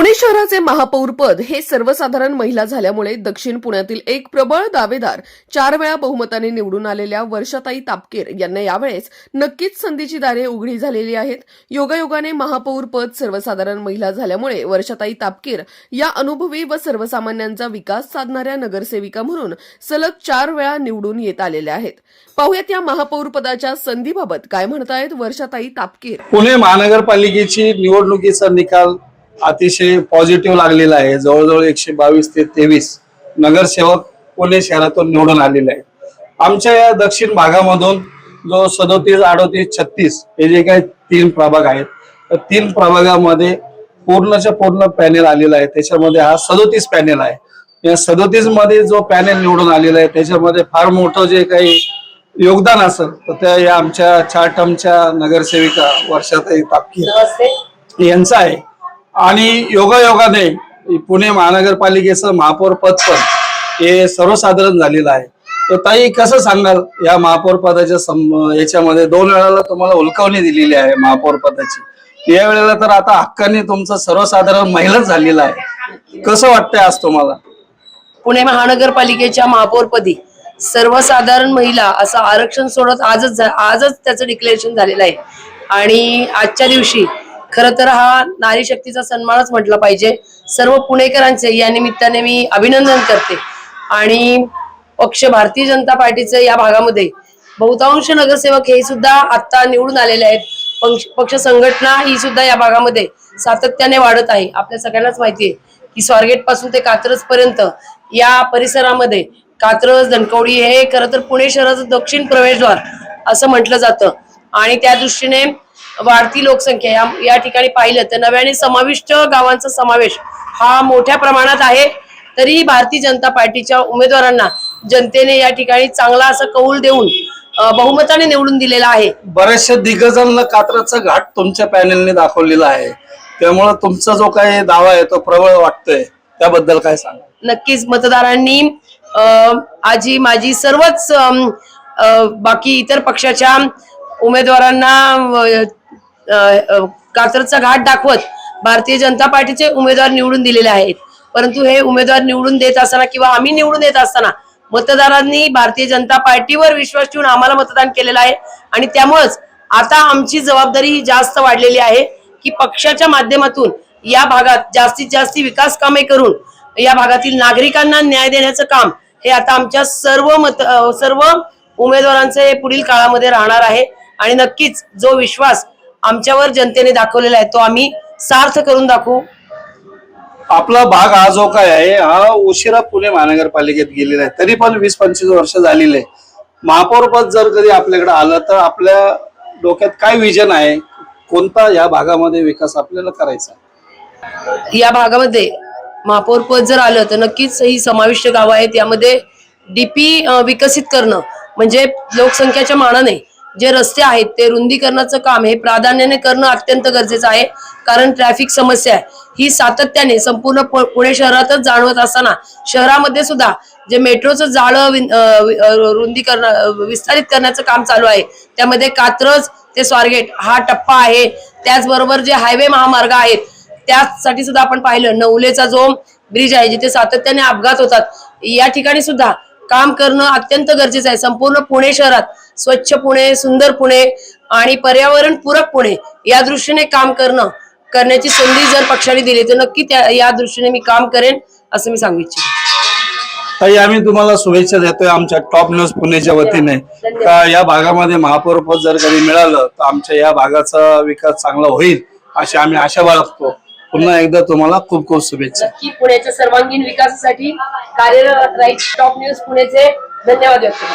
पुणे शहराचे महापौर पद हे सर्वसाधारण महिला झाल्यामुळे दक्षिण पुण्यातील एक प्रबळ दावेदार 4 वेळा बहुमताने निवडून आलेल्या वर्षाताई तापकीर यांना यावेळेस नक्कीच संधीची दारे उघडी झालेली आहेत। योगायोगाने महापौर पद सर्वसाधारण महिला झाल्यामुळे वर्षाताई तापकीर या अनुभवी व सर्वसामान्यांचा विकास साधणाऱ्या नगरसेविका म्हणून सलग 4 वेळा निवडून येत आलेल्या आहेत। पाहुयात या महापौर पदाच्या संधीबाबत काय म्हणतायत वर्षाताई तापकीर। पुणे महानगरपालिकेची निवडणुकीचा निकाल अतिशय पॉझिटिव्ह लागलेला आहे। जवळजवळ 122 ते 23 नगरसेवक पुणे शहरातून निवडून आलेले आहेत। आमच्या या दक्षिण भागामधून जो 37, 38, 36 हे जे काही 3 प्रभाग आहेत, तर 3 प्रभागामध्ये पूर्णच्या पूर्ण पॅनेल आलेला आहे। त्याच्यामध्ये हा 37 पॅनेल आहे। या 37 मध्ये जो पॅनेल निवडून आलेला आहे त्याच्यामध्ये फार मोठं जे काही योगदान असेल तर त्या या आमच्या 4 टर्मच्या नगरसेविका वर्षाताई तापकीर यांचं आहे। आणि योगायोगाने पुणे महानगरपालिकेचं महापौर पद पण हे सर्वसाधारण झालेलं आहे। तर ताई कसं सांगाल या महापौर पदाच्या याच्यामध्ये 2 वेळाला तुम्हाला उलकवणी दिलेली आहे महापौर पदाची, या वेळेला तर आता हक्काने तुमचं सर्वसाधारण महिलाच झालेला आहे। कसं वाटतंय आज तुम्हाला? पुणे महानगरपालिकेच्या महापौरपदी सर्वसाधारण महिला असं आरक्षण सोडत आजच त्याचं डिक्लेरेशन झालेलं आहे। आणि आजच्या दिवशी खरं तर हा नारी शक्तीचा सन्मानच म्हटला पाहिजे। सर्व पुणेकरांचे या निमित्ताने मी अभिनंदन करते। आणि पक्ष भारतीय जनता पार्टीचे या भागामध्ये बहुतांश नगरसेवक हे सुद्धा आता निवडून आलेले आहेत। पक्ष संघटना ही सुद्धा या भागामध्ये सातत्याने वाढत आहे। आपल्या सगळ्यांनाच माहिती आहे की स्वारगेट पासून ते कात्रज पर्यंत या परिसरामध्ये कात्रज धनकवडी हे खरं तर पुणे शहराचं दक्षिण प्रवेशद्वार असं म्हटलं जातं। आणि त्या दृष्टीने वाढती लोकसंख्या या ठिकाणी पाहिलं तर नव्याने समाविष्ट गावांचा समावेश हा मोठ्या प्रमाणात आहे। तरी भारतीय जनता पार्टीच्या उमेदवारांना जनतेने या ठिकाणी चांगला असा कौल देऊन बहुमताने निवडून दिलेला आहे। बऱ्याचशा दिग्गजांना कात्रजचा घाट तुमच्या पॅनेलने दाखवलेला आहे, त्यामुळे तुमचा जो काही दावा आहे तो प्रबळ वाटतोय, त्याबद्दल काय सांगा? नक्कीच मतदारांनी आजी माझी सर्वच बाकी इतर पक्षाच्या उमेदवारांना कात्रजचा घाट दाखवत भारतीय जनता पार्टीचे उमेदवार निवडून दिलेले आहेत। परंतु हे उमेदवार निवडून देत असताना किंवा आम्ही निवडून देत असताना मतदारांनी भारतीय जनता पार्टीवर विश्वास ठेवून आम्हाला मतदान केलेलं आहे। आणि त्यामुळेच आता आमची जबाबदारी ही जास्त वाढलेली आहे की पक्षाच्या माध्यमातून या भागात जास्तीत जास्त विकास कामे करून या भागातील नागरिकांना न्याय देण्याचं काम हे आता आमच्या सर्व उमेदवारांचे पुढील काळामध्ये राहणार आहे। आणि नक्कीच जो विश्वास आमच्यावर जनतेने दाखवलेला आहे तो आम्ही सार्थ करून दाखवू। आपला भाग हा जो काय आहे हा उशिरा पुणे महानगरपालिकेत गेलेला आहे, तरी पण 20-25 वर्ष झालेले आहे। महापौर पद जर कधी आपल्याकडे आलं तर आपल्या डोक्यात काय विजन आहे, कोणता या भागामध्ये विकास आपल्याला करायचा? या भागामध्ये महापौर पद जर आलं तर नक्कीच ही समाविष्ट गावं आहेत, यामध्ये डीपी विकसित करणं म्हणजे लोकसंख्येच्या मानाने जे रस्ते आहेत ते रुंदीकरणाचं काम हे प्राधान्याने करणं अत्यंत गरजेचं आहे। कारण ट्रॅफिक समस्या ही सातत्याने संपूर्ण पुणे शहरातच जाणवत असताना शहरामध्ये सुद्धा जे मेट्रोचं जाळं विस्तारित करण्याचं काम चालू आहे, त्यामध्ये कात्रज ते स्वारगेट हा टप्पा आहे। त्याचबरोबर जे हायवे महामार्ग आहेत त्यासाठी सुद्धा आपण पाहिलं नवलेचा जो ब्रिज आहे जिथे सातत्याने अपघात होतात, या ठिकाणी सुद्धा काम करणं अत्यंत गरजेचं आहे। संपूर्ण पुणे शहरात स्वच्छ पुणे, सुंदर पुणे आणि पर्यावरण पूरक पुणे या दृष्टीने काम करण्याची संधी जर पक्षाने दिली तर नक्की या दृष्टीने मी काम करेन असं मी सांगू इच्छिते। ताई, आम्ही तुम्हाला शुभेच्छा देतोय आमच्या टॉप न्यूज पुणेच्या वतीने का या भागामध्ये महापौर पद जर कधी मिळालं तर आमच्या या भागाचा विकास चांगला होईल अशी आम्ही आशा बाळगतो। पुन्हा एकदा तुम्हाला खूप खूप शुभेच्छा। नक्की पुण्याच्या सर्वांगीण विकासासाठी कार्यरत राहील। टॉप न्यूज पुणेचे धन्यवाद व्यक्त करतो।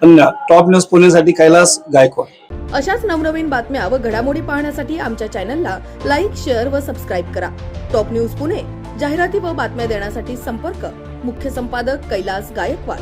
धन्यवाद। टॉप न्यूज पुणेसाठी कैलास गायकवाड। अशाच नवनवीन बातम्या व घडामोडी पाहण्यासाठी आमच्या चॅनलला लाईक, शेअर व सबस्क्राईब करा। टॉप न्यूज पुणे जाहिराती व बातम्या देण्यासाठी संपर्क मुख्य संपादक कैलास गायकवाड।